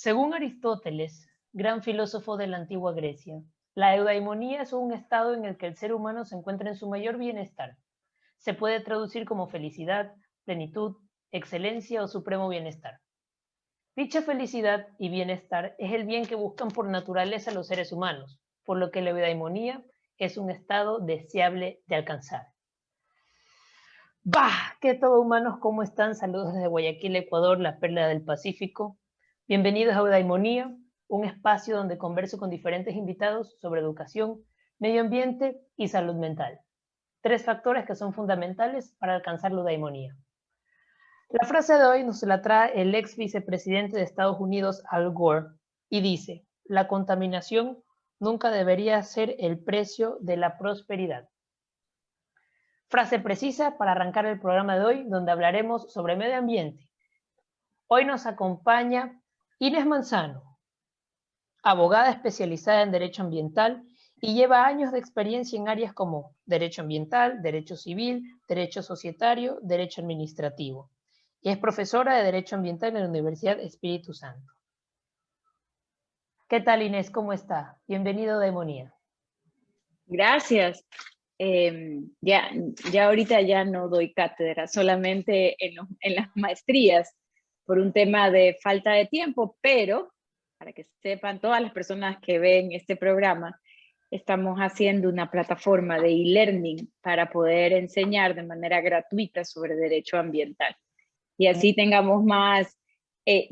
Según Aristóteles, gran filósofo de la antigua Grecia, la eudaimonía es un estado en el que el ser humano se encuentra en su mayor bienestar. Se puede traducir como felicidad, plenitud, excelencia o supremo bienestar. Dicha felicidad y bienestar es el bien que buscan por naturaleza los seres humanos, por lo que la eudaimonía es un estado deseable de alcanzar. ¡Bah! ¿Qué todo humanos? ¿Cómo están? Saludos desde Guayaquil, Ecuador, la perla del Pacífico. Bienvenidos a Eudaimonía, un espacio donde converso con diferentes invitados sobre educación, medio ambiente y salud mental. 3 factores que son fundamentales para alcanzar la eudaimonía. La frase de hoy nos la trae el ex vicepresidente de Estados Unidos, Al Gore, y dice: la contaminación nunca debería ser el precio de la prosperidad. Frase precisa para arrancar el programa de hoy, donde hablaremos sobre medio ambiente. Hoy nos acompaña Inés Manzano, abogada especializada en Derecho Ambiental y lleva años de experiencia en áreas como Derecho Ambiental, Derecho Civil, Derecho Societario, Derecho Administrativo. Y es profesora de Derecho Ambiental en la Universidad Espíritu Santo. ¿Qué tal, Inés? ¿Cómo está? Bienvenido a Eudaimonía. Gracias. Ya ahorita ya no doy cátedra, solamente en las maestrías, por un tema de falta de tiempo, pero para que sepan todas las personas que ven este programa, estamos haciendo una plataforma de e-learning para poder enseñar de manera gratuita sobre derecho ambiental. Y así tengamos más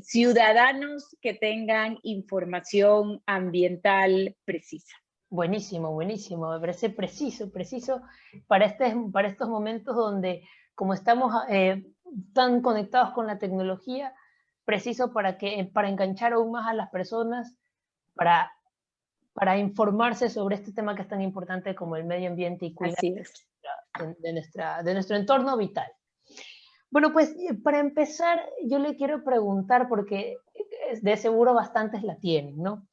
ciudadanos que tengan información ambiental precisa. Buenísimo, buenísimo. Me parece preciso para estos momentos donde, como estamos tan conectados con la tecnología, preciso para enganchar aún más a las personas, para informarse sobre este tema que es tan importante como el medio ambiente y cuidar de nuestro entorno vital. Bueno, pues para empezar, yo le quiero preguntar, porque de seguro bastantes la tienen, ¿no?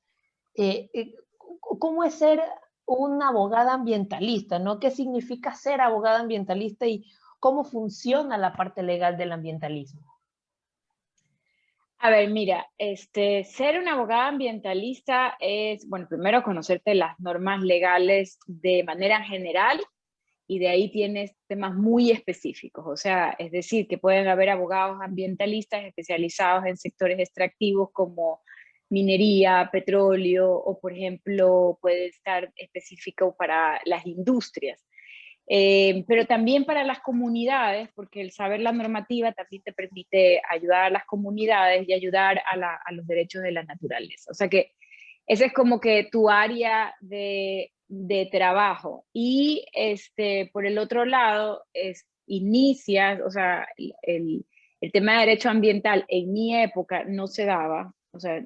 ¿Cómo es ser una abogada ambientalista, ¿no? ¿Qué significa ser abogada ambientalista y cómo funciona la parte legal del ambientalismo? A ver, mira, ser una abogada ambientalista es, bueno, primero conocerte las normas legales de manera general y de ahí tienes temas muy específicos. O sea, es decir, que pueden haber abogados ambientalistas especializados en sectores extractivos como minería, petróleo, o por ejemplo, puede estar específico para las industrias. Pero también para las comunidades, porque el saber la normativa también te permite ayudar a las comunidades y ayudar a los derechos de la naturaleza. O sea que ese es como que tu área de trabajo. Y por el otro lado, inicias, o sea, el tema de derecho ambiental en mi época no se daba. O sea,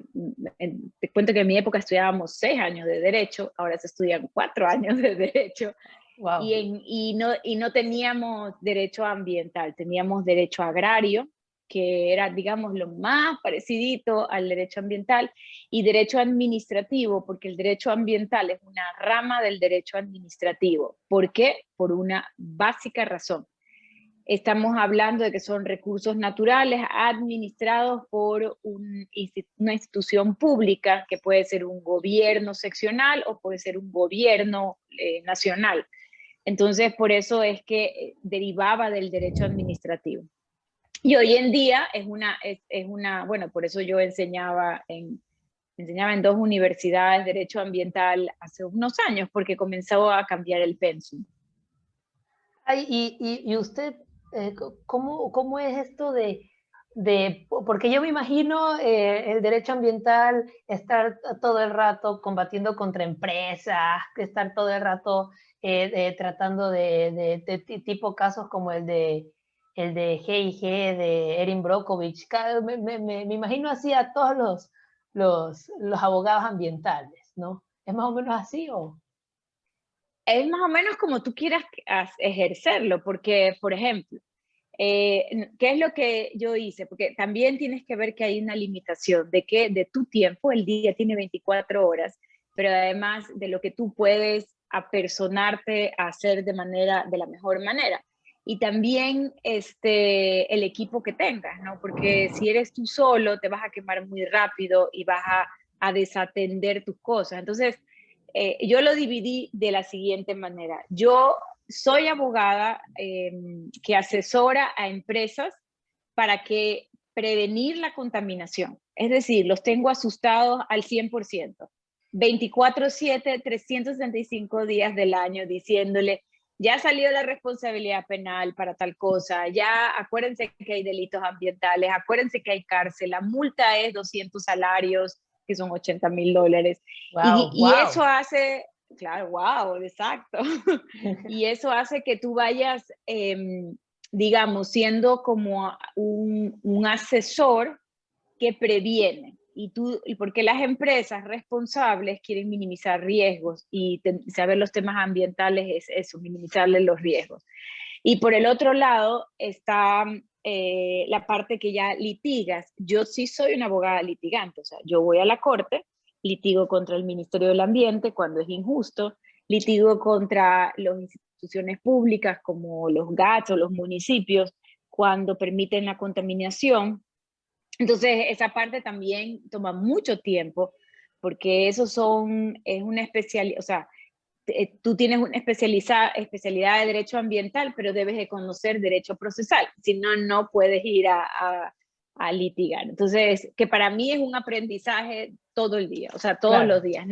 te cuento que en mi época estudiábamos 6 años de derecho, ahora se estudian 4 años de derecho. Wow. Y no teníamos derecho ambiental, teníamos derecho agrario, que era, digamos, lo más parecidito al derecho ambiental, y derecho administrativo, porque el derecho ambiental es una rama del derecho administrativo. ¿Por qué? Por una básica razón. Estamos hablando de que son recursos naturales administrados por una institución pública, que puede ser un gobierno seccional o puede ser un gobierno nacional. Entonces, por eso es que derivaba del derecho administrativo. Y hoy en día es una bueno, por eso yo enseñaba en 2 universidades derecho ambiental hace unos años, porque comenzó a cambiar el pensum. Ay, y usted, ¿cómo es esto porque yo me imagino el derecho ambiental, estar todo el rato combatiendo contra empresas, estar todo el rato tratando de tipo casos como el de G&G, de Erin Brockovich? Me imagino así a todos los abogados ambientales, ¿no? ¿Es más o menos así o...? Es más o menos como tú quieras ejercerlo, porque, por ejemplo, ¿qué es lo que yo hice? Porque también tienes que ver que hay una limitación de tu tiempo. El día tiene 24 horas, pero además de lo que tú puedes apersonarte a hacer de la mejor manera. y también el equipo que tengas, ¿no? Porque si eres tú solo, te vas a quemar muy rápido y vas a desatender tus cosas. Entonces, yo lo dividí de la siguiente manera. Yo soy abogada que asesora a empresas para que prevenir la contaminación. Es decir, los tengo asustados al 100%. 24/7, 365 días del año diciéndole, ya salió la responsabilidad penal para tal cosa, ya acuérdense que hay delitos ambientales, acuérdense que hay cárcel, la multa es 200 salarios, que son $80,000. Wow, Y wow. eso hace, claro, wow, exacto. Y eso hace que tú vayas, digamos, siendo como un asesor que previene. Y porque las empresas responsables quieren minimizar riesgos y saber los temas ambientales es eso, minimizarles los riesgos. Y por el otro lado está la parte que ya litigas. Yo sí soy una abogada litigante, o sea, yo voy a la corte, litigo contra el Ministerio del Ambiente cuando es injusto, litigo contra las instituciones públicas como los GATS o los municipios cuando permiten la contaminación. Entonces, esa parte también toma mucho tiempo, porque es una especialidad, o sea, tú tienes una especialidad de derecho ambiental, pero debes de conocer derecho procesal, si no, no puedes ir a litigar. Entonces, que para mí es un aprendizaje todo el día, o sea, todos Claro, los días.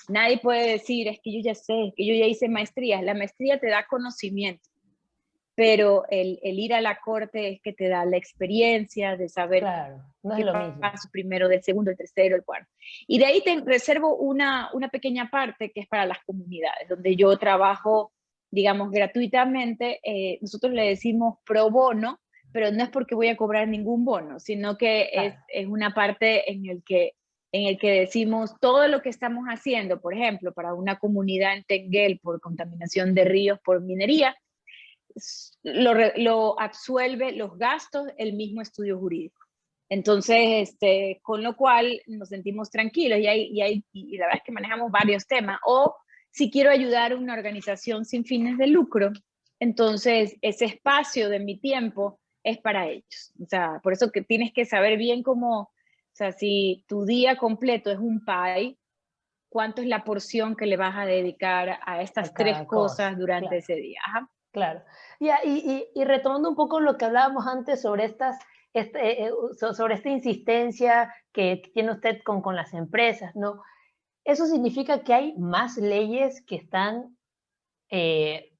Nadie puede decir, es que yo ya sé, es que yo ya hice maestrías. La maestría te da conocimiento, pero el ir a la corte es que te da la experiencia de saber claro, no es qué lo mismo. paso primero, del segundo, el tercero, el cuarto. Y de ahí te reservo una pequeña parte que es para las comunidades, donde yo trabajo, digamos, gratuitamente. Nosotros le decimos pro bono, pero no es porque voy a cobrar ningún bono, sino que Claro, es una parte en el que decimos todo lo que estamos haciendo, por ejemplo, para una comunidad en Tenguel por contaminación de ríos por minería, lo absuelve los gastos el mismo estudio jurídico. Entonces, con lo cual nos sentimos tranquilos y la verdad es que manejamos varios temas. O si quiero ayudar a una organización sin fines de lucro, entonces ese espacio de mi tiempo es para ellos. O sea, por eso que tienes que saber bien cómo, o sea, si tu día completo es un pie, ¿cuánto es la porción que le vas a dedicar a a estas tres cada cosa, cosas durante claro. ese día? Ajá. Claro. Y retomando un poco lo que hablábamos antes sobre sobre esta insistencia que tiene usted con las empresas, ¿no? Eso significa que hay más leyes que están eh,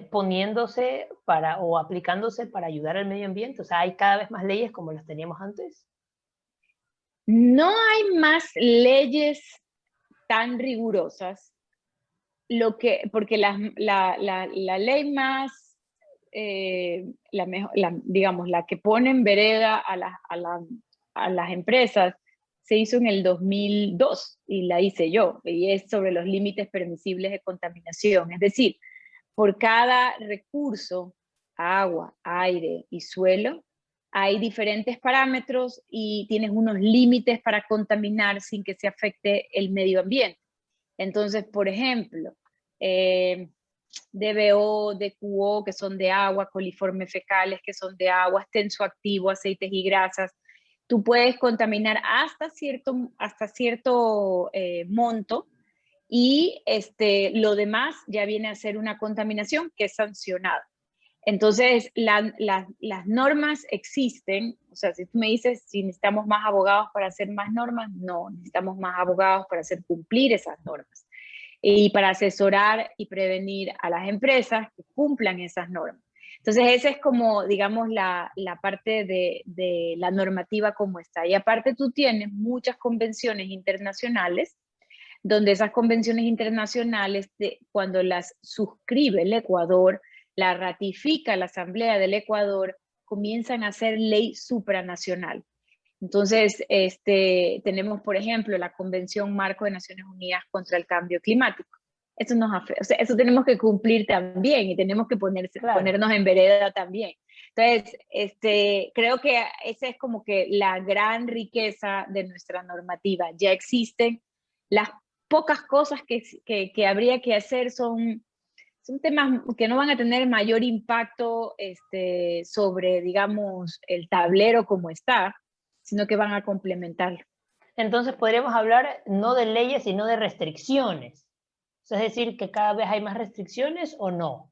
poniéndose para o aplicándose para ayudar al medio ambiente. O sea, hay cada vez más leyes como las teníamos antes. No hay más leyes tan rigurosas, porque la ley más, digamos, la que pone en vereda a las empresas, se hizo en el 2002 y la hice yo, y es sobre los límites permisibles de contaminación. Es decir, por cada recurso, agua, aire y suelo, hay diferentes parámetros y tienes unos límites para contaminar sin que se afecte el medio ambiente. Entonces, por ejemplo, DBO, DQO, que son de agua, coliformes fecales, que son de agua, tensoactivo, aceites y grasas. Tú puedes contaminar hasta cierto monto y lo demás ya viene a ser una contaminación que es sancionada. Entonces, las normas existen, o sea, si tú me dices si necesitamos más abogados para hacer más normas, no, necesitamos más abogados para hacer cumplir esas normas y para asesorar y prevenir a las empresas que cumplan esas normas. Entonces, esa es como, digamos, la parte de la normativa como está. Y aparte tú tienes muchas convenciones internacionales, donde esas convenciones internacionales, cuando las suscribe el Ecuador, la ratifica la Asamblea del Ecuador, comienzan a ser ley supranacional. Entonces, tenemos, por ejemplo, la Convención Marco de Naciones Unidas contra el Cambio Climático. Eso, o sea, eso tenemos que cumplir también y tenemos que Claro, ponernos en vereda también. Entonces, creo que esa es como que la gran riqueza de nuestra normativa. Ya existen las pocas cosas que habría que hacer son son temas que no van a tener mayor impacto sobre, digamos, el tablero como está, sino que van a complementarlo. Entonces podríamos hablar no de leyes, sino de restricciones. Es decir, que cada vez hay más restricciones o no.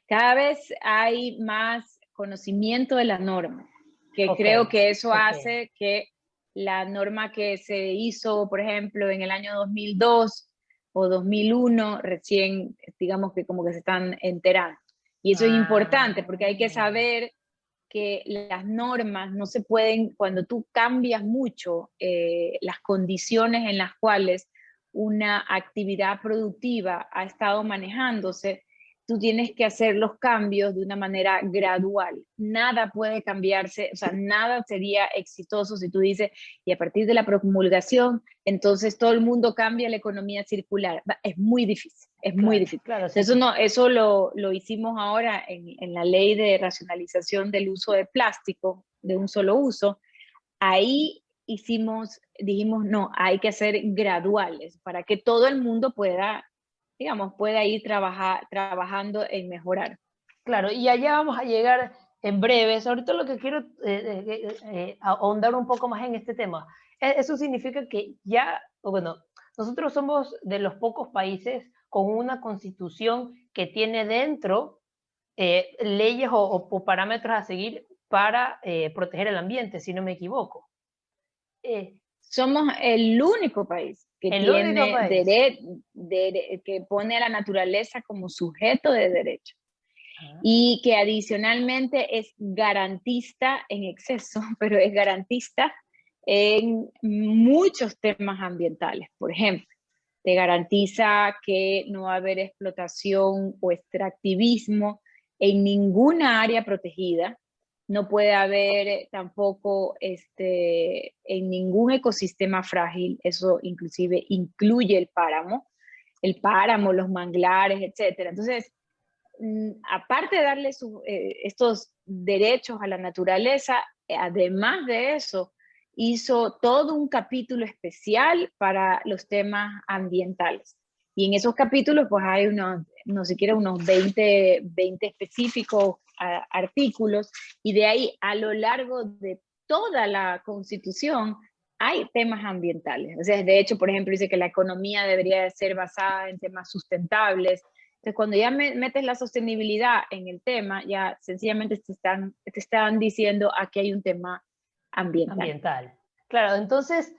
Cada vez hay más conocimiento de la norma, que Ok, creo que eso ok. hace que la norma que se hizo, por ejemplo, en el año 2002 o 2001, recién, digamos que como que se están enterando. Y eso es importante porque hay que Ah, saber que las normas no se pueden, cuando tú cambias mucho las condiciones en las cuales una actividad productiva ha estado manejándose, tú tienes que hacer los cambios de una manera gradual. Nada puede cambiarse, o sea, nada sería exitoso si tú dices, y a partir de la promulgación, entonces todo el mundo cambia la economía circular. Es muy difícil, es muy claro, difícil. claro, sí, Eso, sí. no, eso lo hicimos ahora en la ley de racionalización del uso de plástico de un solo uso. Ahí dijimos, no, hay que hacer graduales para que todo el mundo pueda, digamos, pueda ir trabajando en mejorar. Claro, y allá vamos a llegar en breves. Ahorita lo que quiero ahondar un poco más en este tema. Eso significa que ya, bueno, nosotros somos de los pocos países con una constitución que tiene dentro leyes o parámetros a seguir para proteger el ambiente, si no me equivoco. Eh, Somos el único país que el único tiene país. que pone a la naturaleza como sujeto de derecho Ah, y que adicionalmente es garantista en exceso, pero es garantista en muchos temas ambientales. Por ejemplo, te garantiza que no va a haber explotación o extractivismo en ninguna área protegida. No puede haber tampoco en ningún ecosistema frágil. Eso inclusive incluye el páramo, los manglares, etcétera. Entonces, aparte de darle estos derechos a la naturaleza, además de eso, hizo todo un capítulo especial para los temas ambientales. Y en esos capítulos, pues hay no siquiera unos 20 específicos artículos, y de ahí a lo largo de toda la Constitución hay temas ambientales. O sea, de hecho, por ejemplo, dice que la economía debería ser basada en temas sustentables. Entonces, cuando ya metes la sostenibilidad en el tema, ya sencillamente te están diciendo aquí hay un tema ambiental. ambiental. Claro, entonces,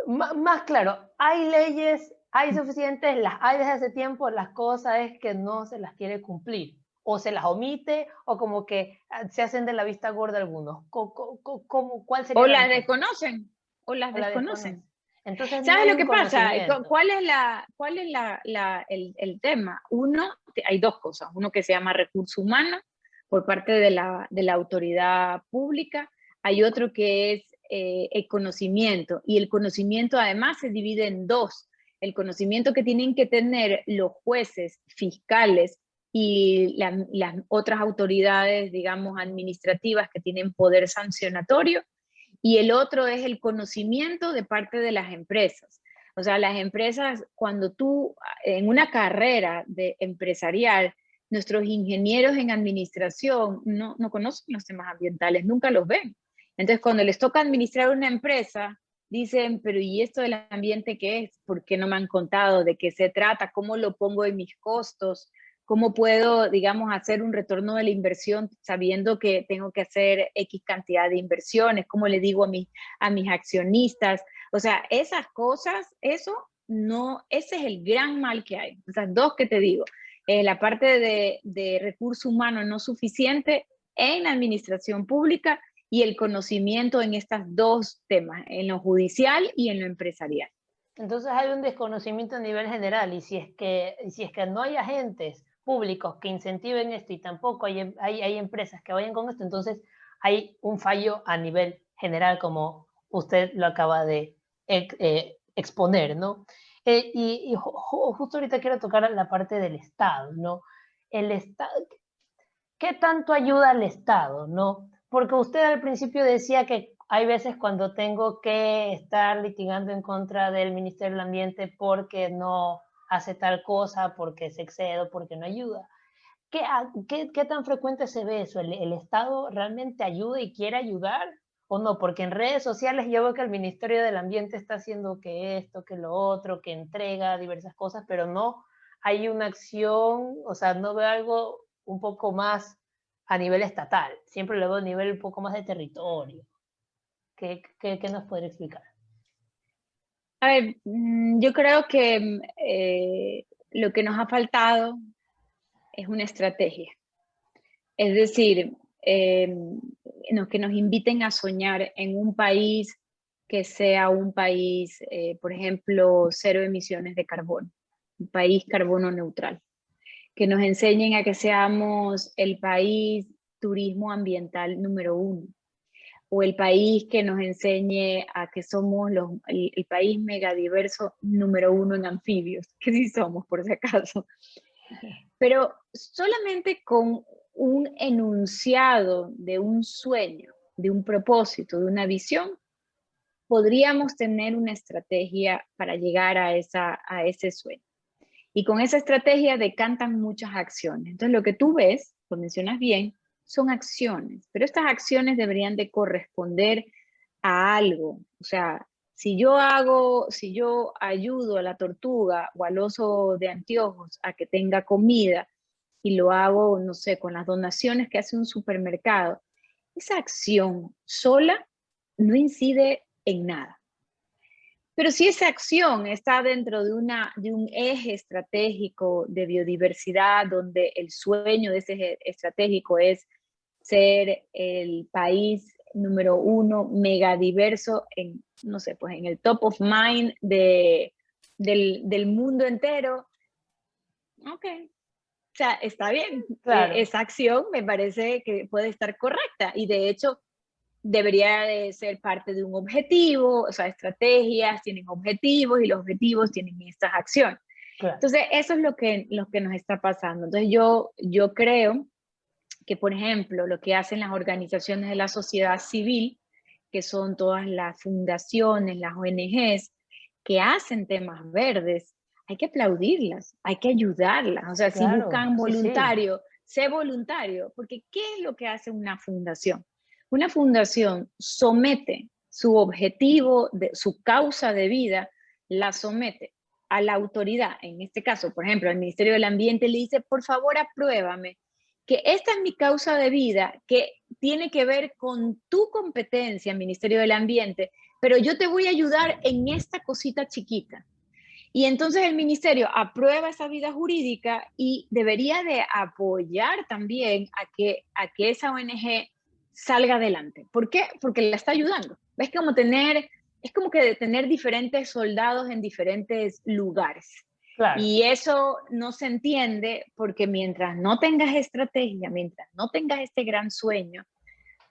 más claro, hay leyes, hay suficientes, las hay desde hace tiempo, las cosas es que no se las quiere cumplir, o se las omite, o como que se hacen de la vista gorda algunos. ¿Cuál O sería la las mejor? desconocen, o las O la desconoce. desconocen. Entonces no ¿Sabes hay lo un que pasa? conocimiento. ¿Cuál es el tema? Uno, hay dos cosas. Uno que se llama recurso humano por parte de la autoridad pública. Hay otro que es el conocimiento. Y el conocimiento además se divide en dos. El conocimiento que tienen que tener los jueces, fiscales y las otras autoridades, digamos, administrativas que tienen poder sancionatorio, y el otro es el conocimiento de parte de las empresas. O sea, las empresas, cuando tú, en una carrera empresarial, nuestros ingenieros en administración no conocen los temas ambientales, nunca los ven. Entonces, cuando les toca administrar una empresa, dicen, pero ¿y esto del ambiente qué es? ¿Por qué no me han contado de qué se trata? ¿Cómo lo pongo en mis costos? ¿Cómo puedo, digamos, hacer un retorno de la inversión sabiendo que tengo que hacer X cantidad de inversiones? ¿Cómo le digo a mis accionistas? O sea, esas cosas, eso no, ese es el gran mal que hay. Esas dos que te digo. La parte de recurso humano no suficiente en la administración pública y el conocimiento en estos dos temas, en lo judicial y en lo empresarial. Entonces hay un desconocimiento a nivel general y si es que no hay agentes públicos que incentiven esto y tampoco hay empresas que vayan con esto, entonces hay un fallo a nivel general como usted lo acaba de exponer, ¿no? Justo ahorita quiero tocar la parte del Estado, ¿no? El Estado, ¿qué tanto ayuda al Estado, no? Porque usted al principio decía que hay veces cuando tengo que estar litigando en contra del Ministerio del Ambiente porque no hace tal cosa porque se excede o porque no ayuda. ¿Qué tan frecuente se ve eso? ¿El Estado realmente ayuda y quiere ayudar o no? Porque en redes sociales yo veo que el Ministerio del Ambiente está haciendo que esto, que lo otro, que entrega diversas cosas, pero no hay una acción, o sea, no veo algo un poco más a nivel estatal. Siempre lo veo a nivel un poco más de territorio. ¿Qué nos podría explicar? A ver, yo creo que lo que nos ha faltado es una estrategia. Es decir, que nos inviten a soñar en un país que sea un país, por ejemplo, cero emisiones de carbono, un país carbono neutral, que nos enseñen a que seamos el país turismo ambiental número 1, o el país que nos enseñe a que somos el país megadiverso número 1 en anfibios, que sí somos por si acaso. Pero solamente con un enunciado de un sueño, de un propósito, de una visión, podríamos tener una estrategia para llegar a ese sueño. Y con esa estrategia decantan muchas acciones. Entonces, lo que tú ves, lo mencionas bien, son acciones, pero estas acciones deberían de corresponder a algo. O sea, si yo ayudo a la tortuga o al oso de anteojos a que tenga comida y lo hago, no sé, con las donaciones que hace un supermercado, esa acción sola no incide en nada. Pero si esa acción está dentro de un eje estratégico de biodiversidad, donde el sueño de ese eje estratégico es ser el país número 1 megadiverso en, no sé, pues en el top of mind del mundo entero, ok. O sea, está bien. Claro, Esa acción me parece que puede estar correcta y de hecho debería de ser parte de un objetivo, o sea, estrategias tienen objetivos y los objetivos tienen estas acciones. claro. Entonces, eso es lo que nos está pasando. Entonces, yo creo que, por ejemplo, lo que hacen las organizaciones de la sociedad civil, que son todas las fundaciones, las ONGs, que hacen temas verdes, hay que aplaudirlas, hay que ayudarlas. O sea, si Claro, buscan sí, sí, voluntario, sé voluntario, porque ¿qué es lo que hace una fundación? Una fundación somete su objetivo, su causa de vida, la somete a la autoridad, en este caso, por ejemplo, al Ministerio del Ambiente le dice, por favor, apruébame que esta es mi causa de vida, que tiene que ver con tu competencia, Ministerio del Ambiente, pero yo te voy a ayudar en esta cosita chiquita. Y entonces el ministerio aprueba esa vida jurídica y debería de apoyar también a que esa ONG salga adelante. ¿Por qué? Porque la está ayudando. Es como que tener diferentes soldados en diferentes lugares. claro. Y eso no se entiende porque mientras no tengas estrategia, mientras no tengas este gran sueño,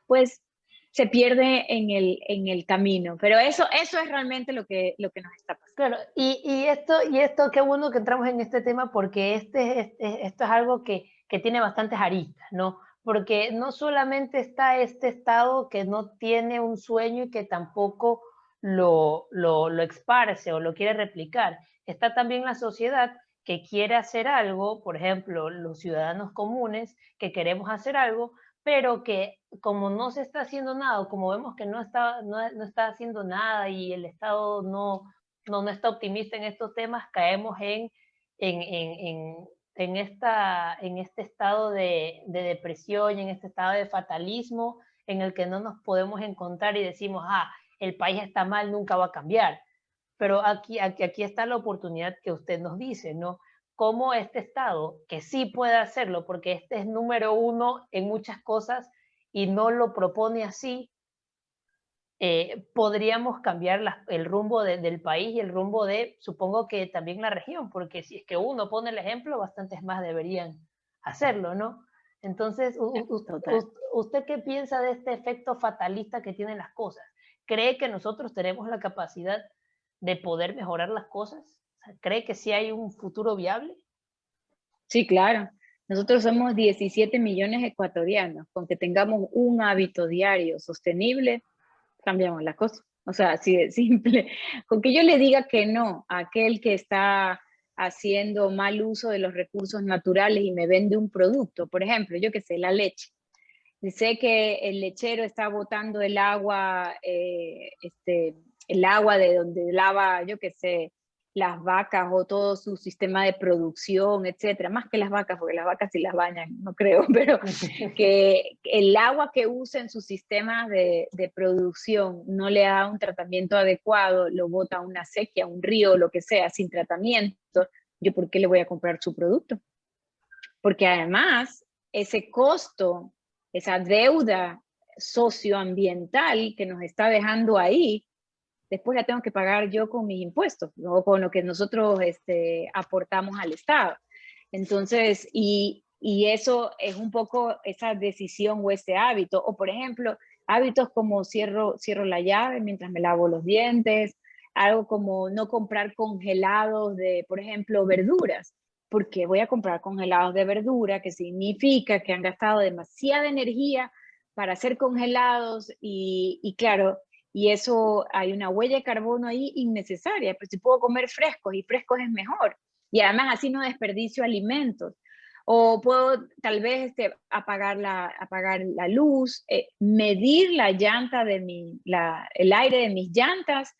pues se pierde en el camino. Pero eso es realmente lo que nos está pasando. Claro, y esto, qué bueno que entramos en este tema porque esto es algo que tiene bastantes aristas, ¿no? Porque no solamente está este Estado que no tiene un sueño y que tampoco lo esparce o lo quiere replicar, está también la sociedad que quiere hacer algo, por ejemplo, los ciudadanos comunes que queremos hacer algo, pero que como no se está haciendo nada, o como vemos que no está haciendo nada y el Estado no está optimista en estos temas, caemos en, en, en este estado de depresión y en este estado de fatalismo en el que no nos podemos encontrar y decimos, el país está mal, nunca va a cambiar. Pero aquí está la oportunidad que usted nos dice, ¿no? Cómo este Estado, que sí puede hacerlo, porque este es número 1 en muchas cosas y no lo propone así, podríamos cambiar el rumbo del país y el rumbo de, supongo que también la región, porque si es que uno pone el ejemplo, bastantes más deberían hacerlo, ¿no? Entonces, Total. ¿usted qué piensa de este efecto fatalista que tienen las cosas? ¿Cree que nosotros tenemos la capacidad de poder mejorar las cosas? O sea, ¿cree que sí hay un futuro viable? Sí, claro. Nosotros somos 17 millones de ecuatorianos. Con que tengamos un hábito diario sostenible, cambiamos la cosa. O sea, así de simple. Con que yo le diga que no a aquel que está haciendo mal uso de los recursos naturales y me vende un producto, por ejemplo, yo qué sé, la leche. Sé que el lechero está botando el agua de donde lava, yo qué sé, las vacas o todo su sistema de producción, etcétera, más que las vacas, porque las vacas sí las bañan, no creo, pero que el agua que usa en sus sistemas de producción no le da un tratamiento adecuado, lo bota a una sequía, a un río, lo que sea, sin tratamiento, ¿yo por qué le voy a comprar su producto? Porque además, ese costo, esa deuda socioambiental que nos está dejando ahí, después la tengo que pagar yo con mis impuestos, o con lo que nosotros aportamos al Estado. Entonces, y eso es un poco esa decisión o ese hábito. O por ejemplo, hábitos como cierro la llave mientras me lavo los dientes, algo como no comprar congelados de, por ejemplo, verduras. Porque voy a comprar congelados de verdura, que significa que han gastado demasiada energía para hacer congelados y claro, y eso hay una huella de carbono ahí innecesaria, pero si puedo comer frescos y frescos es mejor. Y además así no desperdicio alimentos. O puedo tal vez apagar la luz, medir la llanta el aire de mis llantas.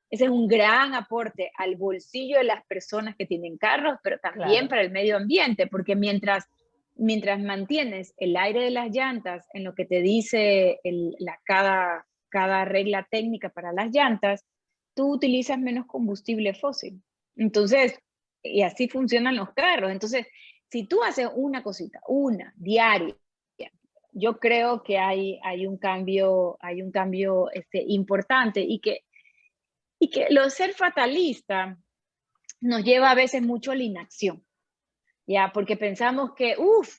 Ese es un gran aporte al bolsillo de las personas que tienen carros, pero también Claro. para el medio ambiente, porque mientras mantienes el aire de las llantas en lo que te dice cada regla técnica para las llantas, tú utilizas menos combustible fósil. Entonces, y así funcionan los carros. Entonces, si tú haces una cosita, una diaria, yo creo que hay un cambio importante y que lo ser fatalista nos lleva a veces mucho a la inacción. Ya, porque pensamos que,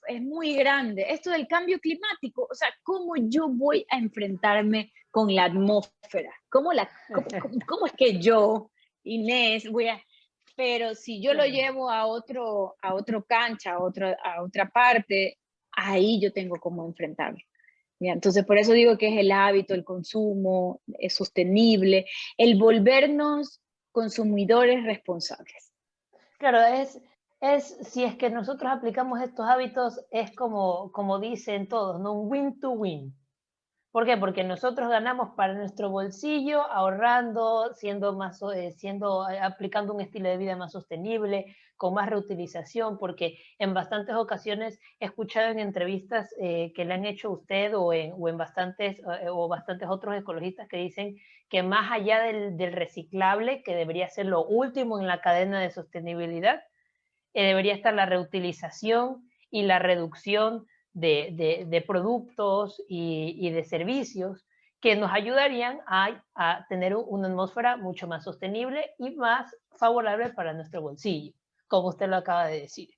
es muy grande. Esto del cambio climático, o sea, ¿cómo yo voy a enfrentarme con la atmósfera? ¿Cómo es que yo, Inés, Pero si yo lo llevo a otro cancha, a otra parte, ahí yo tengo cómo enfrentarme. ¿Ya? Entonces, por eso digo que es el hábito, el consumo, es sostenible, el volvernos consumidores responsables. Claro, si es que nosotros aplicamos estos hábitos, es como dicen todos, ¿no? Un win to win. ¿Por qué? Porque nosotros ganamos para nuestro bolsillo, ahorrando, aplicando un estilo de vida más sostenible, con más reutilización, porque en bastantes ocasiones he escuchado en entrevistas que le han hecho a usted o en bastantes otros ecologistas que dicen que más allá del reciclable, que debería ser lo último en la cadena de sostenibilidad, debería estar la reutilización y la reducción de productos y de servicios que nos ayudarían a tener una atmósfera mucho más sostenible y más favorable para nuestro bolsillo, como usted lo acaba de decir.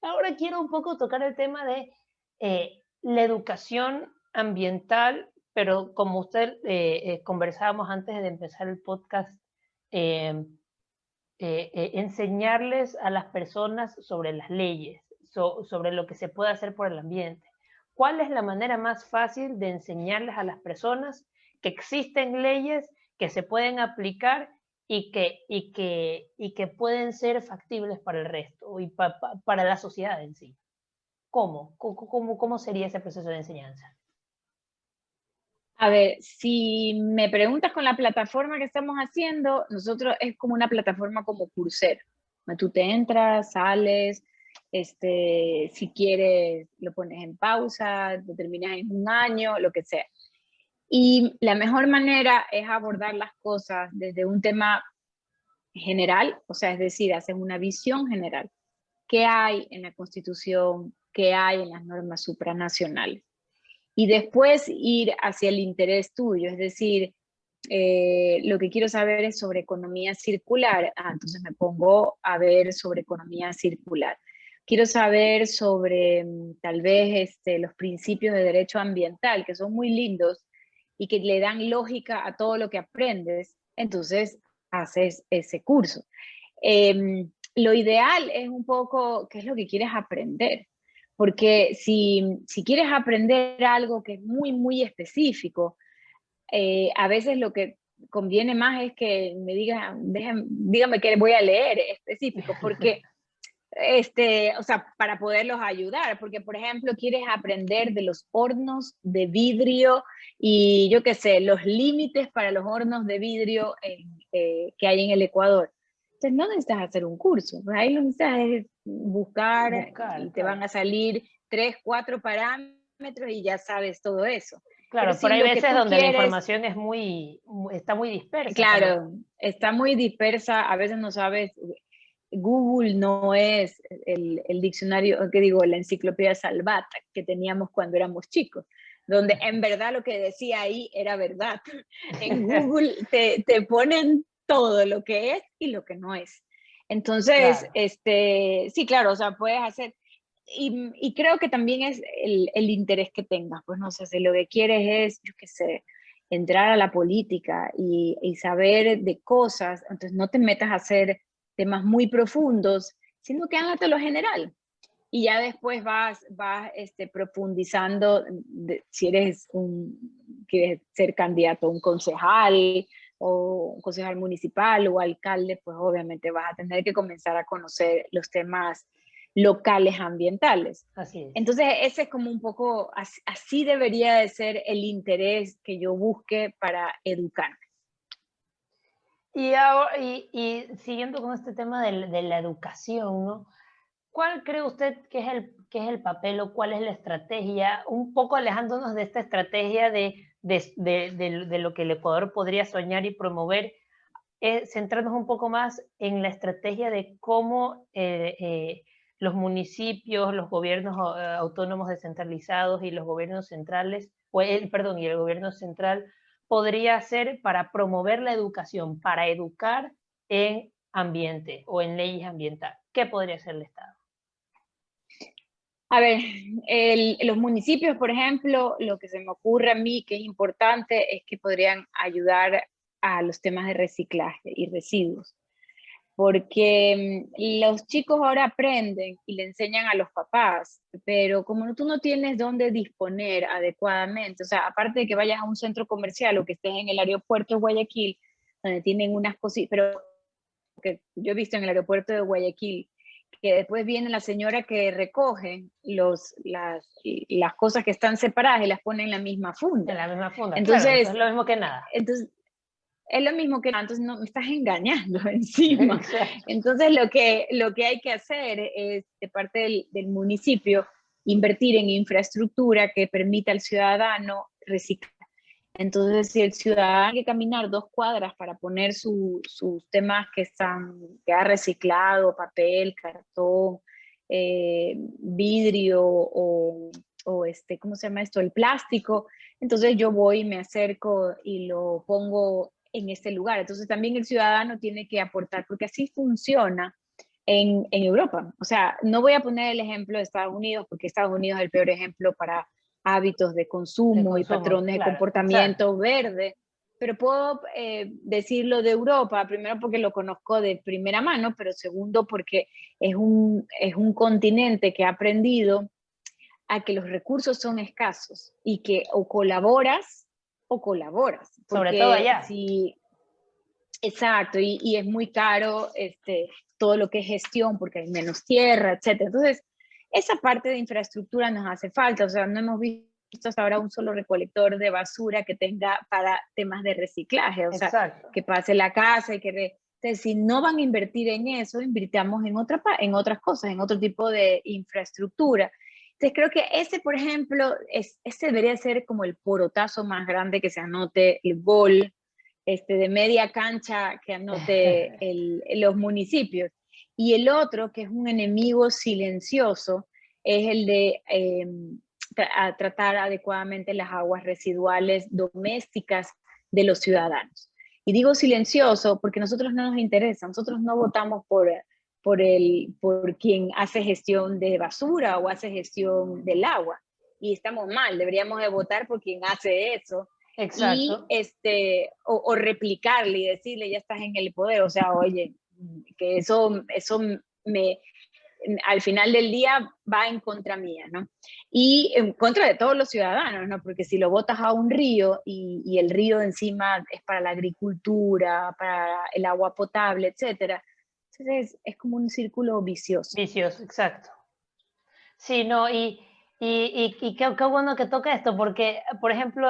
Ahora quiero un poco tocar el tema de la educación ambiental, pero como usted conversábamos antes de empezar el podcast, eh, enseñarles a las personas sobre las leyes, sobre lo que se puede hacer por el ambiente. ¿Cuál es la manera más fácil de enseñarles a las personas que existen leyes que se pueden aplicar y que pueden ser factibles para el resto y para la sociedad en sí? ¿Cómo sería ese proceso de enseñanza? A ver, si me preguntas con la plataforma que estamos haciendo, nosotros es como una plataforma como Coursera. Tú te entras, sales, si quieres lo pones en pausa, lo terminas en un año, lo que sea. Y la mejor manera es abordar las cosas desde un tema general, o sea, es decir, hacer una visión general. ¿Qué hay en la Constitución? ¿Qué hay en las normas supranacionales? Y después ir hacia el interés tuyo, es decir, lo que quiero saber es sobre economía circular. Entonces me pongo a ver sobre economía circular. Quiero saber sobre tal vez los principios de derecho ambiental, que son muy lindos y que le dan lógica a todo lo que aprendes. Entonces haces ese curso. Lo ideal es un poco qué es lo que quieres aprender. Porque si quieres aprender algo que es muy, muy específico, a veces lo que conviene más es que me digan, dígame qué voy a leer específico, porque o sea, para poderlos ayudar, porque por ejemplo quieres aprender de los hornos de vidrio y yo qué sé, los límites para los hornos de vidrio que hay en el Ecuador. Entonces no necesitas hacer un curso, pues ahí lo necesitas es buscar y te van a salir 3, 4 parámetros y ya sabes todo eso. Pero Claro, si pero hay lo que veces tú donde la quieres, información es está muy dispersa también. claro, está muy dispersa, a veces no sabes. Google no es el diccionario, que digo, la enciclopedia Salvata que teníamos cuando éramos chicos, donde en verdad lo que decía ahí era verdad. En Google te ponen todo lo que es y lo que no es. Entonces, Claro, sí, claro, o sea, puedes hacer, y creo que también es el interés que tengas, pues no sé, si lo que quieres es, yo qué sé, entrar a la política y saber de cosas, entonces no te metas a hacer temas muy profundos, sino que ándate a lo general. Y ya después vas profundizando, si quieres ser candidato a un concejal o un concejal municipal o alcalde, pues obviamente vas a tener que comenzar a conocer los temas locales ambientales. así es. Entonces, ese es como un poco, así debería de ser el interés que yo busque para educar. Y siguiendo con este tema de la educación, ¿no? ¿Cuál cree usted que es el papel o cuál es la estrategia, un poco alejándonos de esta estrategia de lo que el Ecuador podría soñar y promover, centrarnos un poco más en la estrategia de cómo los municipios, los gobiernos autónomos descentralizados y los gobiernos centrales, perdón, y el gobierno central podría hacer para promover la educación, para educar en ambiente o en leyes ambientales? ¿Qué podría hacer el Estado? A ver, los municipios, por ejemplo, lo que se me ocurre a mí que es importante es que podrían ayudar a los temas de reciclaje y residuos, porque los chicos ahora aprenden y le enseñan a los papás, pero como tú no tienes dónde disponer adecuadamente, o sea, aparte de que vayas a un centro comercial o que estés en el aeropuerto de Guayaquil, donde tienen unas cositas, pero que yo he visto en el aeropuerto de Guayaquil, que después viene la señora que recoge las cosas que están separadas y las pone en la misma funda. En la misma funda, claro, entonces Entonces, es lo mismo que nada. entonces es lo mismo que antes, no me estás engañando encima. Exacto. Entonces, lo que hay que hacer es, de parte del municipio, invertir en infraestructura que permita al ciudadano reciclar. Entonces, si el ciudadano tiene que caminar 2 cuadras para poner sus temas que ha reciclado, papel, cartón, vidrio ¿cómo se llama esto? El plástico. Entonces yo voy, me acerco y lo pongo en este lugar. Entonces también el ciudadano tiene que aportar, porque así funciona en Europa. O sea, no voy a poner el ejemplo de Estados Unidos, porque Estados Unidos es el peor ejemplo para hábitos de De consumo y consumo, patrones de claro, exacto. comportamiento verde, pero puedo decirlo de Europa, primero porque lo conozco de primera mano, pero segundo porque es un continente que ha aprendido a que los recursos son escasos y que o colaboras, Sobre todo porque allá. si, exacto, y es muy caro todo lo que es gestión porque hay menos tierra, etcétera. Entonces, esa parte de infraestructura nos hace falta, o sea, no hemos visto hasta ahora un solo recolector de basura que tenga para temas de reciclaje, o sea, Exacto. que pase la casa y entonces, si no van a invertir en eso, invirtamos en otras cosas, en otro tipo de infraestructura. Entonces, creo que ese, por ejemplo, ese debería ser como el porotazo más grande que se anote, el gol de media cancha que anote los municipios. Y el otro, que es un enemigo silencioso, es el de tratar adecuadamente las aguas residuales domésticas de los ciudadanos. Y digo silencioso porque a nosotros no nos interesa, nosotros no votamos por quien hace gestión de basura o hace gestión del agua. Y estamos mal, deberíamos de votar por quien hace eso y Exacto. o replicarle y decirle ya estás en el poder, o sea, oye, que eso me al final del día va en contra mía, ¿no? Y en contra de todos los ciudadanos, ¿no? Porque si lo botas a un río y el río encima es para la agricultura, para el agua potable, etcétera, entonces es como un círculo vicioso. Vicioso, exacto. Sí, no, y qué bueno que toca esto, porque, por ejemplo,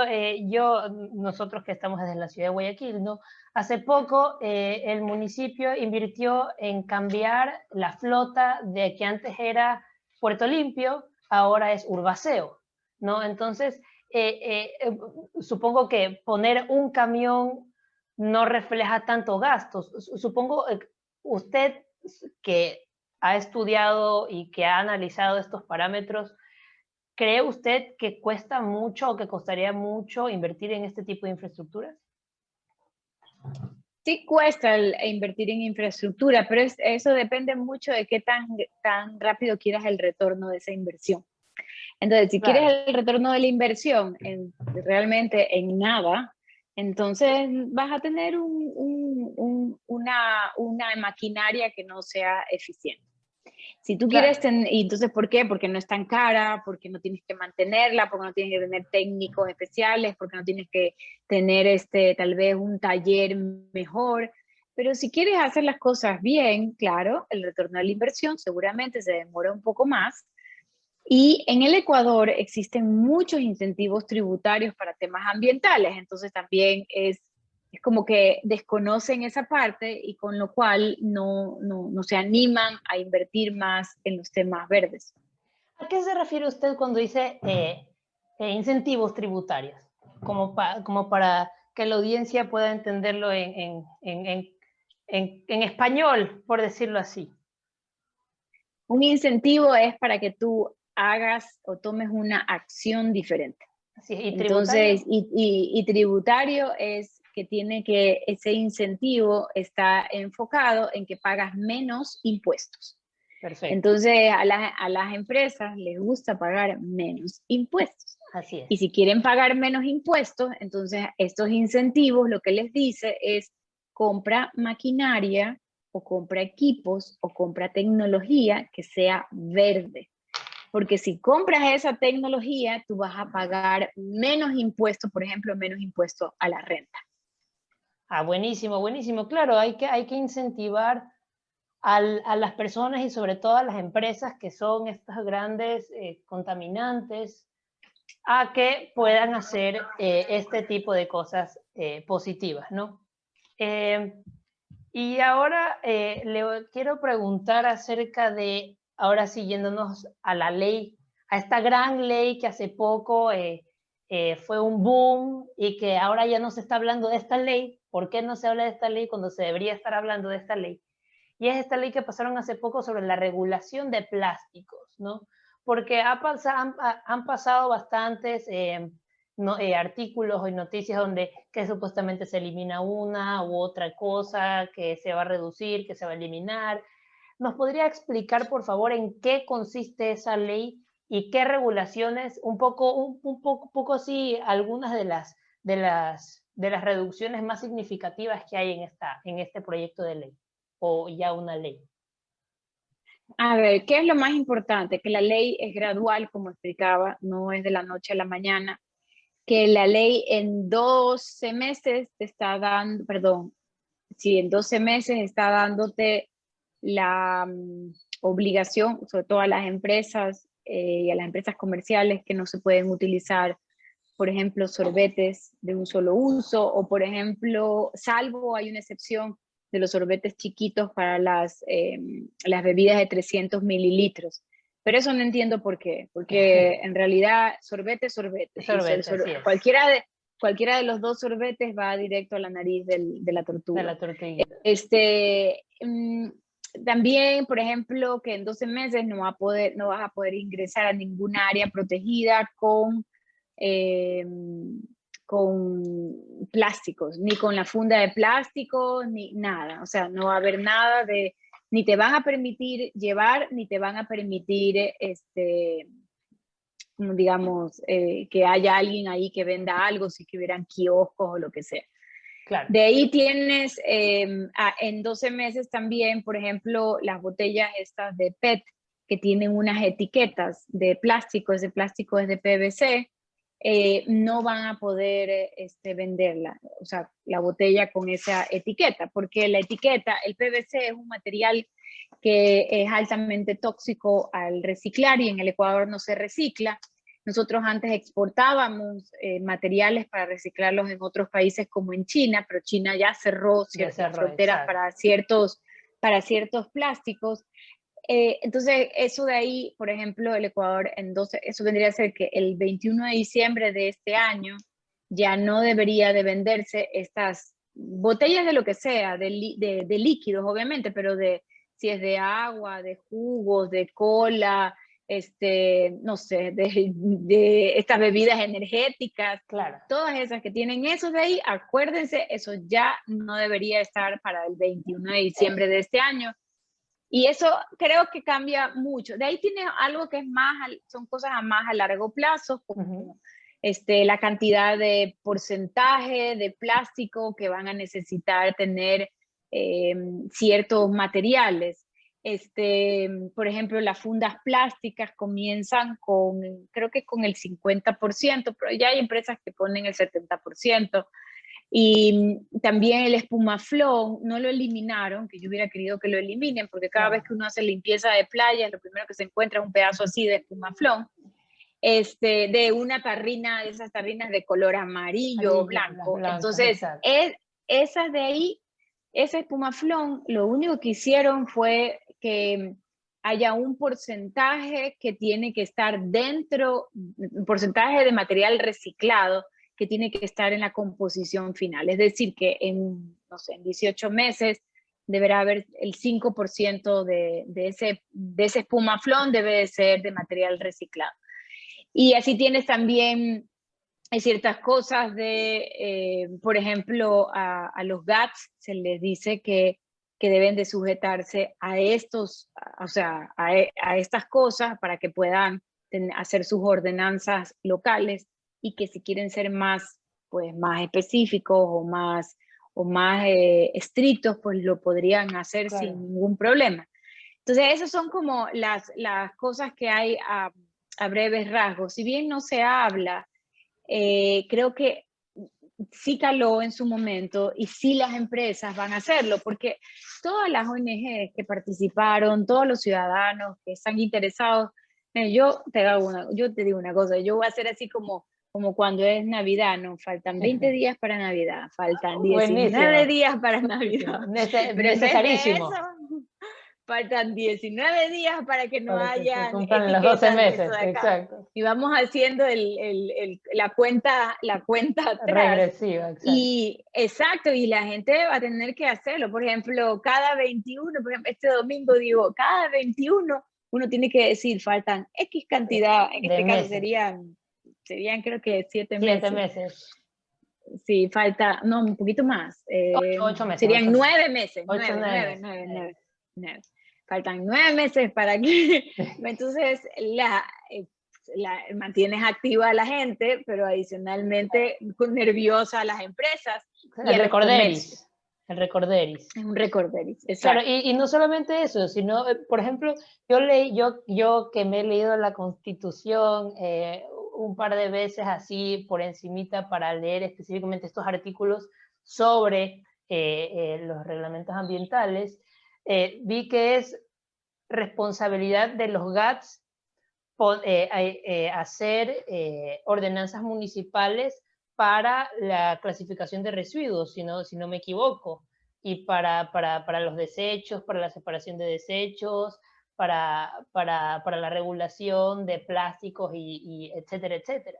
nosotros que estamos desde la ciudad de Guayaquil, ¿no? Hace poco el municipio invirtió en cambiar la flota de que antes era Puerto Limpio, ahora es Urbaceo, ¿no? Entonces, supongo que poner un camión no refleja tanto gastos. Supongo usted que ha estudiado y que ha analizado estos parámetros, ¿cree usted que cuesta mucho o que costaría mucho invertir en este tipo de infraestructuras? Sí cuesta invertir en infraestructura, pero eso depende mucho de qué tan rápido quieras el retorno de esa inversión. Entonces, si Claro. quieres el retorno de la inversión realmente en nada, entonces vas a tener una maquinaria que no sea eficiente. Si tú Claro. quieres tener, y entonces, ¿por qué? Porque no es tan cara, porque no tienes que mantenerla, porque no tienes que tener técnicos especiales, porque no tienes que tener tal vez un taller mejor. Pero si quieres hacer las cosas bien, claro, el retorno de la inversión seguramente se demora un poco más. Y en el Ecuador existen muchos incentivos tributarios para temas ambientales, entonces también es como que desconocen esa parte y con lo cual no se animan a invertir más en los temas verdes. ¿A qué se refiere usted cuando dice incentivos tributarios? Como para que la audiencia pueda entenderlo en español, por decirlo así. Un incentivo es para que tú hagas o tomes una acción diferente. Así es. ¿Y tributario? Entonces, y tributario es que ese incentivo está enfocado en que pagas menos impuestos. Perfecto. Entonces, a las empresas les gusta pagar menos impuestos. Así es. Y si quieren pagar menos impuestos, entonces estos incentivos lo que les dice es compra maquinaria o compra equipos o compra tecnología que sea verde. Porque si compras esa tecnología, tú vas a pagar menos impuestos, por ejemplo, menos impuestos a la renta. Ah, buenísimo, buenísimo. Claro, hay que incentivar a las personas y sobre todo a las empresas que son estos grandes contaminantes a que puedan hacer este tipo de cosas positivas, ¿no? Y ahora le quiero preguntar acerca de, ahora siguiéndonos a la ley, a esta gran ley que hace poco fue un boom y que ahora ya no se está hablando de esta ley. ¿Por qué no se habla de esta ley cuando se debería estar hablando de esta ley? Y es esta ley que pasaron hace poco sobre la regulación de plásticos, ¿no? Porque han pasado bastantes artículos y noticias donde que supuestamente se elimina una u otra cosa, que se va a reducir, que se va a eliminar. ¿Nos podría explicar, por favor, en qué consiste esa ley y qué regulaciones, un poco así, algunas de las reducciones más significativas que hay en este proyecto de ley o ya una ley? A ver, ¿qué es lo más importante? Que la ley es gradual, como explicaba, no es de la noche a la mañana. Que la ley en 12 meses te está dando, perdón, si en 12 meses está dándote la obligación, sobre todo a las empresas y a las empresas comerciales, que no se pueden utilizar, por ejemplo, sorbetes de un solo uso, o por ejemplo, salvo hay una excepción de los sorbetes chiquitos para las bebidas de 300 mililitros. Pero eso no entiendo por qué, porque en realidad sorbete. Sorbete, así es. Cualquiera de los dos sorbetes va directo a la nariz de la tortuga. De la tortuguita. También, por ejemplo, que en 12 meses no vas a poder ingresar a ningún área protegida con plásticos, ni con la funda de plástico, ni nada. O sea, no va a haber nada ni te van a permitir llevar, ni te van a permitir, digamos, que haya alguien ahí que venda algo, si que hubieran kioscos o lo que sea. Claro. De ahí tienes en 12 meses también, por ejemplo, las botellas estas de PET, que tienen unas etiquetas de plástico, ese plástico es de PVC, no van a poder venderla, o sea, la botella con esa etiqueta, porque la etiqueta, el PVC es un material que es altamente tóxico al reciclar y en el Ecuador no se recicla. Nosotros antes exportábamos materiales para reciclarlos en otros países como en China, pero China ya cerró ciertas fronteras para ciertos plásticos. Entonces, eso de ahí, por ejemplo, el Ecuador, eso vendría a ser que el 21 de diciembre de este año ya no debería de venderse estas botellas de lo que sea, de líquidos, obviamente, pero si es de agua, de jugos, de cola, no sé, de estas bebidas energéticas, Claro. todas esas que tienen eso de ahí, acuérdense, eso ya no debería estar para el 21 de diciembre de este año. Y eso creo que cambia mucho. De ahí tiene algo que es son cosas más a largo plazo, como la cantidad de porcentaje de plástico que van a necesitar tener ciertos materiales. Por ejemplo, las fundas plásticas comienzan creo que con el 50%, pero ya hay empresas que ponen el 70%. Y también el espumaflón no lo eliminaron, que yo hubiera querido que lo eliminen, porque cada vez que uno hace limpieza de playa, lo primero que se encuentra es un pedazo así de espumaflón, de una tarrina, de esas tarrinas de color amarillo o blanco. Entonces, esas de ahí, ese espumaflón, lo único que hicieron fue que haya un porcentaje que tiene que estar dentro, un porcentaje de material reciclado, que tiene que estar en la composición final. Es decir, que en 18 meses deberá haber el 5% de ese espumaflón debe de ser de material reciclado. Y así tienes también ciertas cosas por ejemplo, a los GATS se les dice que deben de sujetarse a estas cosas para que puedan hacer sus ordenanzas locales, y que si quieren ser más específicos o más estrictos, pues lo podrían hacer sin ningún problema. Entonces, esas son como las cosas que hay a breves rasgos. Si bien no se habla, creo que sí caló en su momento y sí las empresas van a hacerlo, porque todas las ONGs que participaron, todos los ciudadanos que están interesados, yo te digo una cosa, yo voy a hacer así como cuando es Navidad, ¿no? Faltan 20 días para Navidad, faltan 19 días para Navidad. Necesarísimo. Faltan 19 días para que no hayan cumplan los 12 meses, exacto. Y vamos haciendo la cuenta atrás. Regresiva, exacto. Y la gente va a tener que hacerlo. Por ejemplo, cada 21, por ejemplo, este domingo digo, cada 21 uno tiene que decir, faltan X cantidad, en este caso serían creo que 7 meses. 7 meses. Sí, falta, no, un poquito más. 8 meses. Serían 9 meses. 9. Faltan 9 meses para que... Entonces, mantienes activa a la gente, pero adicionalmente nerviosa a las empresas. Y el recorderis. El recorderis. Es un recorderis, exacto. Claro, y no solamente eso, sino, por ejemplo, yo que me he leído la Constitución un par de veces así por encimita para leer específicamente estos artículos sobre los reglamentos ambientales, vi que es responsabilidad de los GATS hacer ordenanzas municipales para la clasificación de residuos, si no me equivoco, y para los desechos, para la separación de desechos, para la regulación de plásticos y etcétera, etcétera.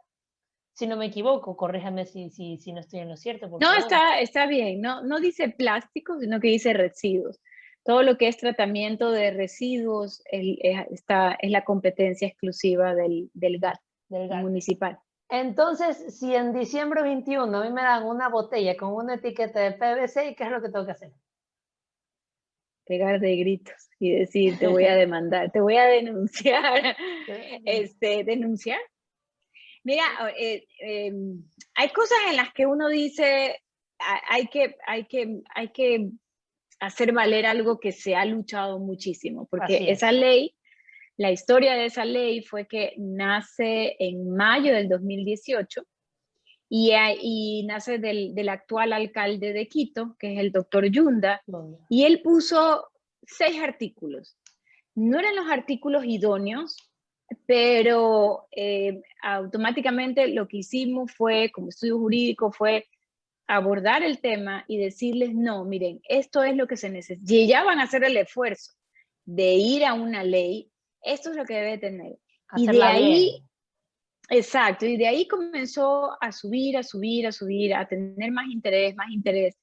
Si no me equivoco, corríjame si no estoy en lo cierto. No, está bien, no dice plástico, sino que dice residuos. Todo lo que es tratamiento de residuos es la competencia exclusiva del GAT municipal. Entonces, si en diciembre 21 a mí me dan una botella con una etiqueta de PVC, ¿qué es lo que tengo que hacer? Pegar de gritos y decir, te voy a demandar, te voy a denunciar. ¿Denunciar? Mira, hay cosas en las que uno dice, hay que hacer valer algo que se ha luchado muchísimo, porque esa ley La historia de esa ley fue que nace en mayo del 2018 y nace del actual alcalde de Quito, que es el doctor Yunda, y él puso 6 artículos. No eran los artículos idóneos, pero automáticamente lo que hicimos fue, como estudio jurídico, fue abordar el tema y decirles, no, miren, esto es lo que se necesita. Y ya van a hacer el esfuerzo de ir a una ley, esto es lo que debe tener. Y de ahí, exacto, y de ahí comenzó a subir, a subir, a subir, a tener más interés, más interés.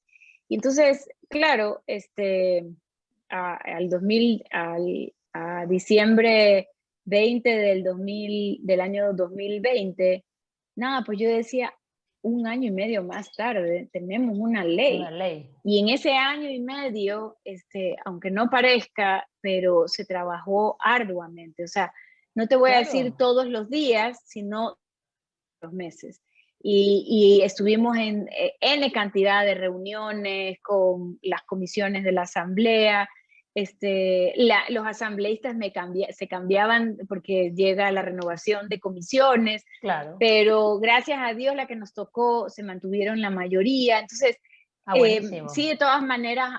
Y entonces, claro, a diciembre 20 del año 2020, nada, pues yo decía, un año y medio más tarde tenemos una ley. Una ley. Y en ese año y medio, aunque no parezca, pero se trabajó arduamente. O sea, no te voy a decir todos los días, sino los meses. Y estuvimos en N cantidad de reuniones con las comisiones de la asamblea. Los asambleístas se cambiaban porque llega la renovación de comisiones, claro. Pero gracias a Dios la que nos tocó se mantuvieron la mayoría. Entonces, sí, de todas maneras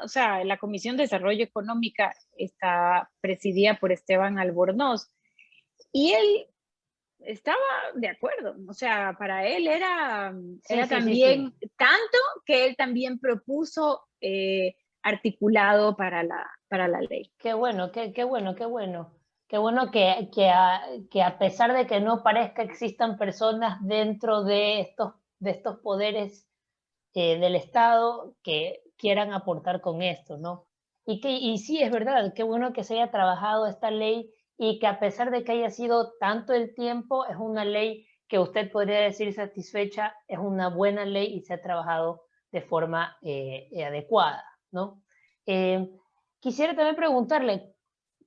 o sea, la Comisión de Desarrollo Económica está presidida por Esteban Albornoz y él estaba de acuerdo, o sea, para él era también, tanto que él también propuso articulado para la ley. Qué bueno, qué bueno, qué bueno. Qué bueno que a pesar de que no parezca, existan personas dentro de estos poderes del Estado que quieran aportar con esto, ¿no? Y sí, es verdad, qué bueno que se haya trabajado esta ley y que a pesar de que haya sido tanto el tiempo, es una ley que usted podría decir satisfecha, es una buena ley y se ha trabajado de forma adecuada, ¿no? Quisiera también preguntarle,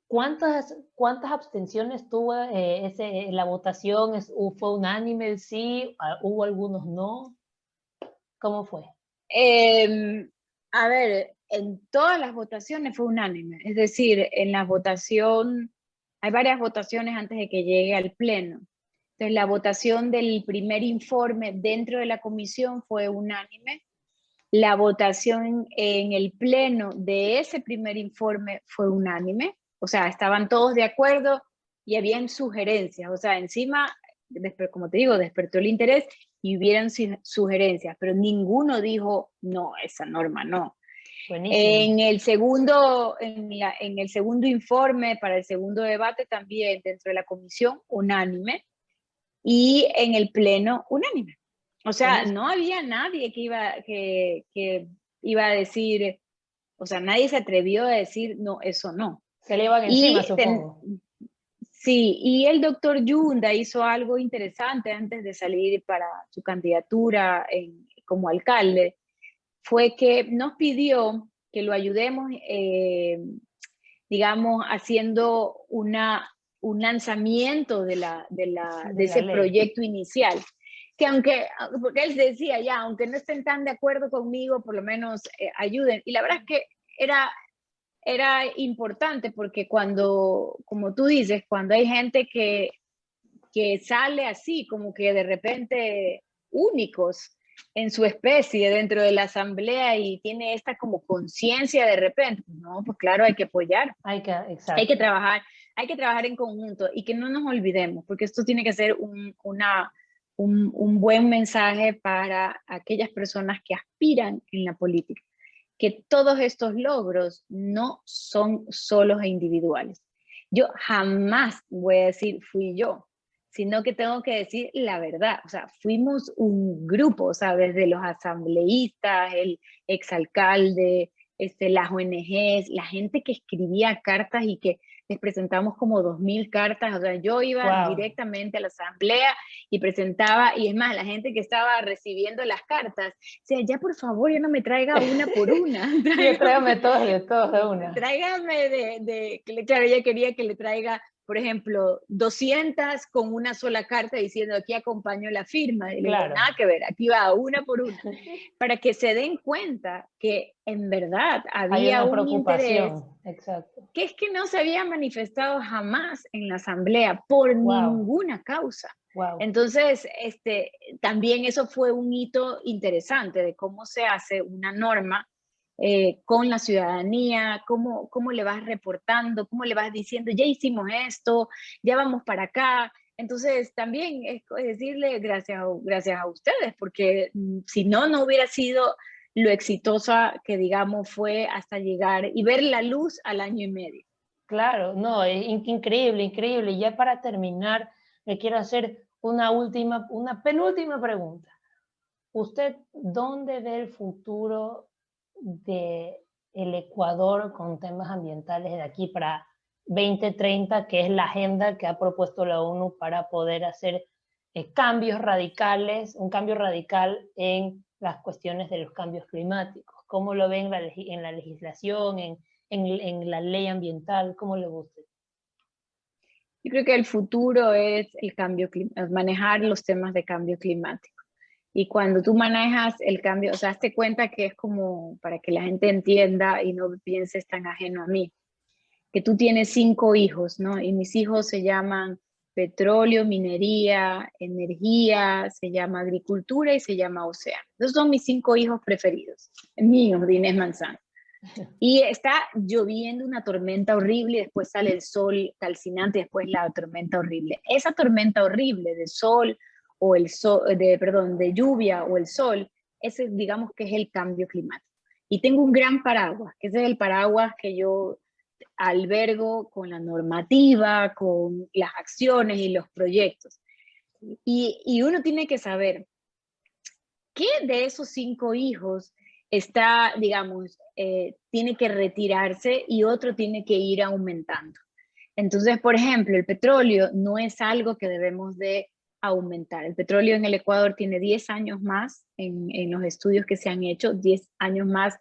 ¿cuántas abstenciones tuvo la votación? ¿Fue unánime el sí? ¿Hubo algunos no? ¿Cómo fue? A ver, en todas las votaciones fue unánime. Es decir, en la votación, hay varias votaciones antes de que llegue al pleno. Entonces, la votación del primer informe dentro de la comisión fue unánime. La votación en el pleno de ese primer informe fue unánime. O sea, estaban todos de acuerdo y habían sugerencias. O sea, encima, como te digo, despertó el interés y hubieran sugerencias, pero ninguno dijo, no, esa norma no. Buenísimo. En el segundo informe, para el segundo debate también dentro de la comisión, unánime, y en el pleno, unánime. O sea, Buenísimo. no había nadie que iba a decir, o sea, nadie se atrevió a decir, no, eso no. Se le iban encima, supongo. Sí, y el doctor Yunda hizo algo interesante antes de salir para su candidatura como alcalde, fue que nos pidió que lo ayudemos, digamos, haciendo un lanzamiento de ese proyecto inicial. Porque él decía, ya, aunque no estén tan de acuerdo conmigo, por lo menos ayuden. Y la verdad es que era importante porque como tú dices, cuando hay gente que sale así, como que de repente únicos en su especie dentro de la asamblea y tiene esta como conciencia de repente, no, pues claro, hay que apoyar, hay que trabajar en conjunto y que no nos olvidemos, porque esto tiene que ser un buen mensaje para aquellas personas que aspiran en la política, que todos estos logros no son solos e individuales. Yo jamás voy a decir fui yo, sino que tengo que decir la verdad. O sea, fuimos un grupo, o sea, desde los asambleístas, el exalcalde, las ONGs, la gente que escribía cartas y que les presentamos como 2000 cartas. O sea, yo iba directamente a la asamblea y presentaba, y es más, la gente que estaba recibiendo las cartas, o sea, ya por favor, ya no me traiga una por una. Tráigame todos de una. Tráigame claro, ella quería que le traiga por ejemplo, 200 con una sola carta diciendo aquí acompaño la firma. Y le digo, nada que ver, aquí va una por una. Para que se den cuenta que en verdad había un interés exacto, que es que no se había manifestado jamás en la asamblea por ninguna causa. Entonces, también eso fue un hito interesante de cómo se hace una norma con la ciudadanía, cómo le vas reportando, cómo le vas diciendo, ya hicimos esto, ya vamos para acá. Entonces, también es decirle gracias a ustedes, porque si no, no hubiera sido lo exitosa que, digamos, fue hasta llegar y ver la luz al año y medio. Claro, no, es increíble, increíble. Y ya para terminar, le quiero hacer una penúltima pregunta. ¿Usted dónde ve el futuro del Ecuador con temas ambientales de aquí para 2030, que es la agenda que ha propuesto la ONU para poder hacer cambios radicales, un cambio radical en las cuestiones de los cambios climáticos? ¿Cómo lo ven en la legislación, en la ley ambiental? ¿Cómo lo ve usted? Yo creo que el futuro es manejar los temas de cambio climático. Y cuando tú manejas el cambio, o sea, hazte cuenta que es como para que la gente entienda y no pienses tan ajeno a mí, que tú tienes 5 hijos, ¿no? Y mis hijos se llaman petróleo, minería, energía, se llama agricultura y se llama océano. Esos son mis 5 hijos preferidos, míos, de Inés Manzano. Y está lloviendo una tormenta horrible, después sale el sol calcinante, después la tormenta horrible. Esa tormenta horrible de sol o de lluvia o el sol, ese digamos que es el cambio climático. Y tengo un gran paraguas, que ese es el paraguas que yo albergo con la normativa, con las acciones y los proyectos. Y uno tiene que saber qué de esos 5 hijos está, digamos, tiene que retirarse y otro tiene que ir aumentando. Entonces, por ejemplo, el petróleo no es algo que debemos de aumentar. El petróleo en el Ecuador tiene 10 años más en los estudios que se han hecho, 10 años más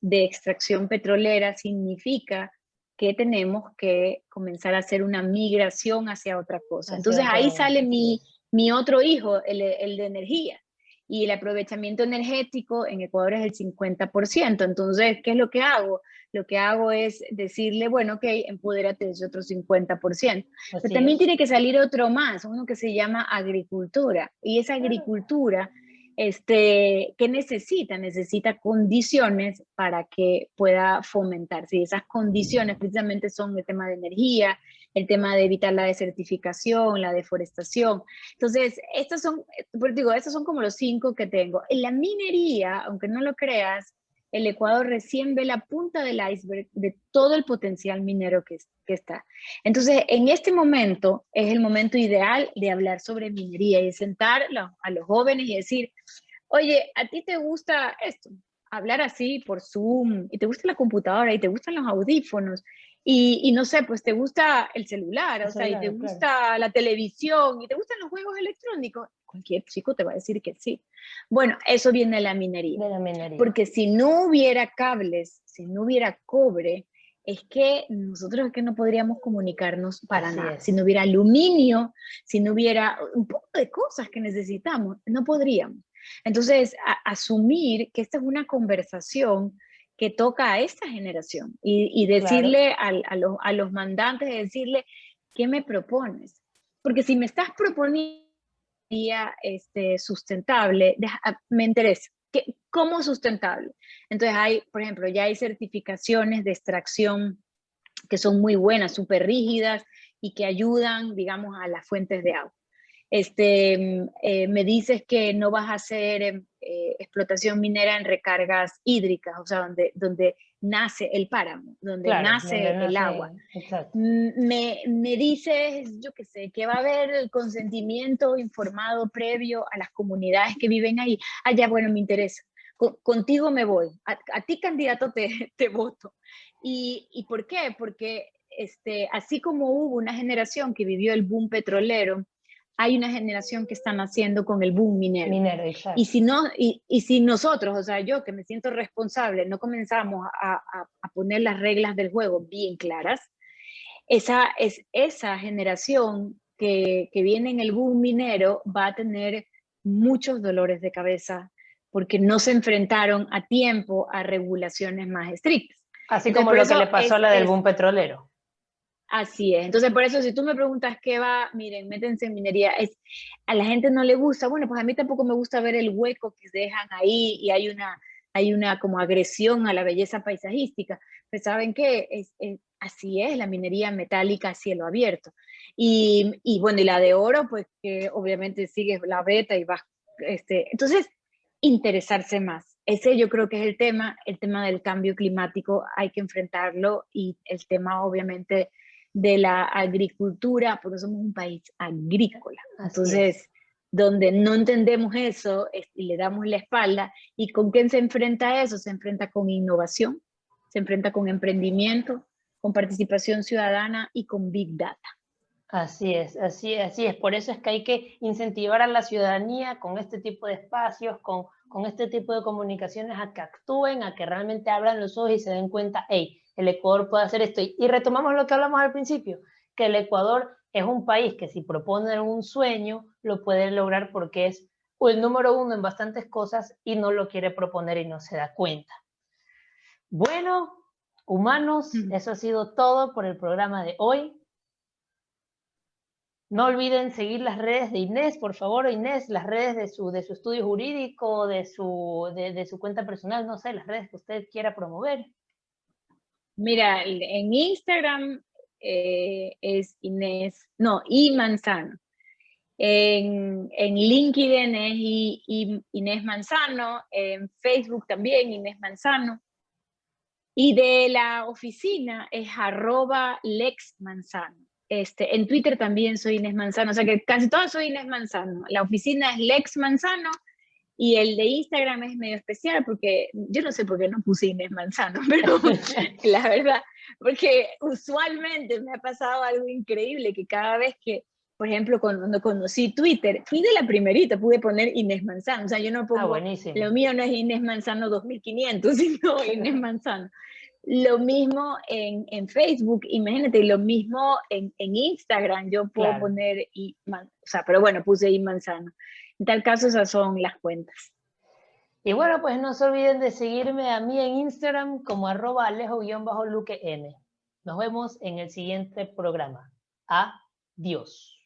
de extracción petrolera significa que tenemos que comenzar a hacer una migración hacia otra cosa. Entonces ahí sale mi otro hijo, el de energía. Y el aprovechamiento energético en Ecuador es el 50%. Entonces, ¿qué es lo que hago? Lo que hago es decirle, bueno, ok, empodérate de ese otro 50%. Pero también tiene que salir otro más, uno que se llama agricultura. Y esa agricultura, ¿qué necesita? Necesita condiciones para que pueda fomentarse. Y esas condiciones precisamente son el tema de energía, el tema de evitar la desertificación, la deforestación. Entonces, estos son como los 5 que tengo. En la minería, aunque no lo creas, el Ecuador recién ve la punta del iceberg de todo el potencial minero que está. Entonces, en este momento es el momento ideal de hablar sobre minería y sentar a los jóvenes y decir, oye, ¿a ti te gusta esto? Hablar así por Zoom, y te gusta la computadora, y te gustan los audífonos, y no sé, pues te gusta el celular, o sea, y te gusta la televisión, y te gustan los juegos electrónicos. Cualquier chico te va a decir que sí. Bueno, eso viene de la minería. Porque si no hubiera cables, si no hubiera cobre, es que nosotros es que no podríamos comunicarnos para nada. Si no hubiera aluminio, si no hubiera un poco de cosas que necesitamos, no podríamos. Entonces, asumir que esta es una conversación que toca a esta generación y decirle a los mandantes, decirle, ¿qué me propones? Porque si me estás proponiendo sustentable, me interesa. ¿Cómo sustentable? Entonces por ejemplo, ya hay certificaciones de extracción que son muy buenas, súper rígidas y que ayudan, digamos, a las fuentes de agua. Me dices que no vas a hacer explotación minera en recargas hídricas, o sea, donde nace el páramo, donde nace el agua. Me dices, yo qué sé, que va a haber el consentimiento informado previo a las comunidades que viven ahí. Ah, ya, bueno, me interesa. Contigo me voy. A ti, candidato, te voto. ¿Y por qué? Porque así como hubo una generación que vivió el boom petrolero, hay una generación que está naciendo con el boom minero. Exacto. Y si nosotros, o sea, yo que me siento responsable, no comenzamos a poner las reglas del juego bien claras, esa generación que viene en el boom minero va a tener muchos dolores de cabeza porque no se enfrentaron a tiempo a regulaciones más estrictas. Así Entonces, como por lo que eso le pasó a la del boom petrolero. así es. Entonces, por eso, si tú me preguntas qué va, miren, métense en minería, a la gente no le gusta, bueno, pues a mí tampoco me gusta ver el hueco que dejan ahí y hay una como agresión a la belleza paisajística. Pues saben qué, así es la minería metálica a cielo abierto. Y bueno, y la de oro, pues que obviamente sigues la beta y vas, entonces, interesarse más. Ese yo creo que es el tema del cambio climático, hay que enfrentarlo y el tema obviamente de la agricultura, porque somos un país agrícola. Entonces, donde no entendemos eso y le damos la espalda, ¿y con quién se enfrenta eso? Se enfrenta con innovación, se enfrenta con emprendimiento, con participación ciudadana y con Big Data. Así es, así es, así es. Por eso es que hay que incentivar a la ciudadanía con este tipo de espacios, con este tipo de comunicaciones a que actúen, a que realmente abran los ojos y se den cuenta, hey, el Ecuador puede hacer esto. Y retomamos lo que hablamos al principio, que el Ecuador es un país que si propone un sueño, lo puede lograr porque es el número uno en bastantes cosas y no lo quiere proponer y no se da cuenta. Bueno, humanos, eso ha sido todo por el programa de hoy. No olviden seguir las redes de Inés, por favor, Inés, las redes de su estudio jurídico, de su cuenta personal, no sé, las redes que usted quiera promover. Mira, en Instagram es Inés, no, I Manzano. En LinkedIn es Inés Manzano, en Facebook también Inés Manzano. Y de la oficina es @LexManzano. En Twitter también soy Inés Manzano, o sea que casi todas soy Inés Manzano. La oficina es Lex Manzano y el de Instagram es medio especial porque yo no sé por qué no puse Inés Manzano, pero la verdad, porque usualmente me ha pasado algo increíble que cada vez que, por ejemplo, cuando conocí Twitter, fui de la primerita, pude poner Inés Manzano, o sea, yo no pongo, buenísimo. lo mío no es Inés Manzano 2500, sino Inés Manzano. Lo mismo en Facebook, imagínate, lo mismo en Instagram, yo puedo poner, o sea, pero bueno, puse I Manzano. En tal caso, esas son las cuentas. Y bueno, pues no se olviden de seguirme a mí en Instagram como @alejo_luquen. Nos vemos en el siguiente programa. Adiós.